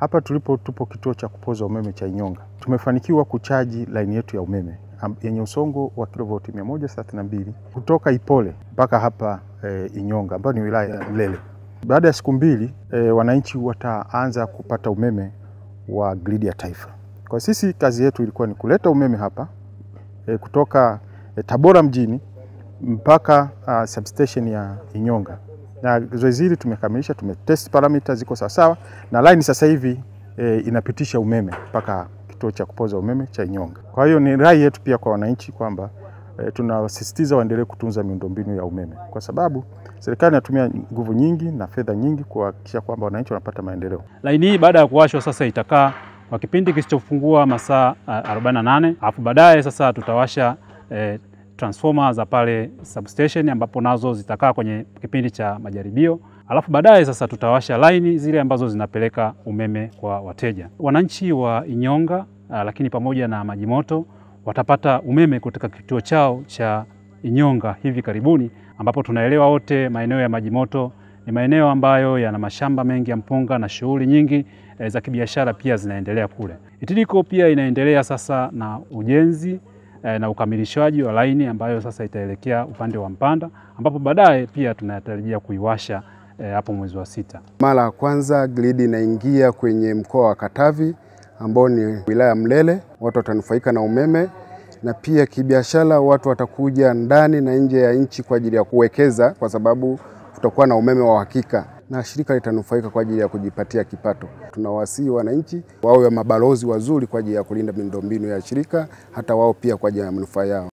Hapa tupo kituo cha kupoza umeme cha Inyonga. Tumefanikiwa kuchaji laini yetu ya umeme yenye usongo wa kilovoti 132 kutoka Ipole mpaka hapa Inyonga ambayo ni wilaya ya Mlele. Baada ya siku mbili wananchi wataanza kupata umeme wa gridi ya taifa. Kwa sisi kazi yetu ilikuwa ni kuleta umeme hapa kutoka Tabora mjini mpaka substation ya Inyonga. Na zoezi hili tumekamilisha, tumetest parameters ziko sawa na line sasa hivi inapitisha umeme mpaka kituo cha kupoza umeme cha Inyonga. Kwa hiyo ni rai yetu pia kwa wananchi kwamba tunawasisitiza waendelee kutunza miundombinu ya umeme, kwa sababu serikali inatumia nguvu nyingi na fedha nyingi kuhakikisha kwamba wananchi wanapata maendeleo. Laini hii baada ya kuwashwa sasa itakaa kwa kipindi kisichopungua masaa 48, alafu baadaye sasa tutawasha transformer za pale substation ambapo nazo zitakaa kwenye kipindi cha majaribio. Alafu baadaye sasa tutawasha laini zile ambazo zinapeleka umeme kwa wateja. Wananchi wa Inyonga lakini pamoja na Majimoto watapata umeme kutoka kituo chao cha Inyonga hivi karibuni, ambapo tunaelewa wote maeneo ya Majimoto ni maeneo ambayo yana mashamba mengi ya mpunga na shughuli nyingi za kibiashara pia zinaendelea kule. TIDCO pia inaendelea sasa na ujenzi na ukamilishaji wa laini ambayo sasa itaelekea upande wa Mpanda, ambapo baadaye pia tunatarajia kuiwasha hapo mwezi wa 6. Mara ya kwanza gridi inaingia kwenye mkoa wa Katavi ambao ni wilaya Mlele, watu watanufaika na umeme, na pia kibiashara watu watakuja ndani na nje ya nchi kwa ajili ya kuwekeza, kwa sababu tutakuwa na umeme wa uhakika na shirika litanufaika kwa ajili ya kujipatia kipato. Tunawasihi wananchi wawe mabalozi wazuri kwa ajili ya kulinda miundombinu ya shirika, hata wao pia kwa ajili ya manufaa yao.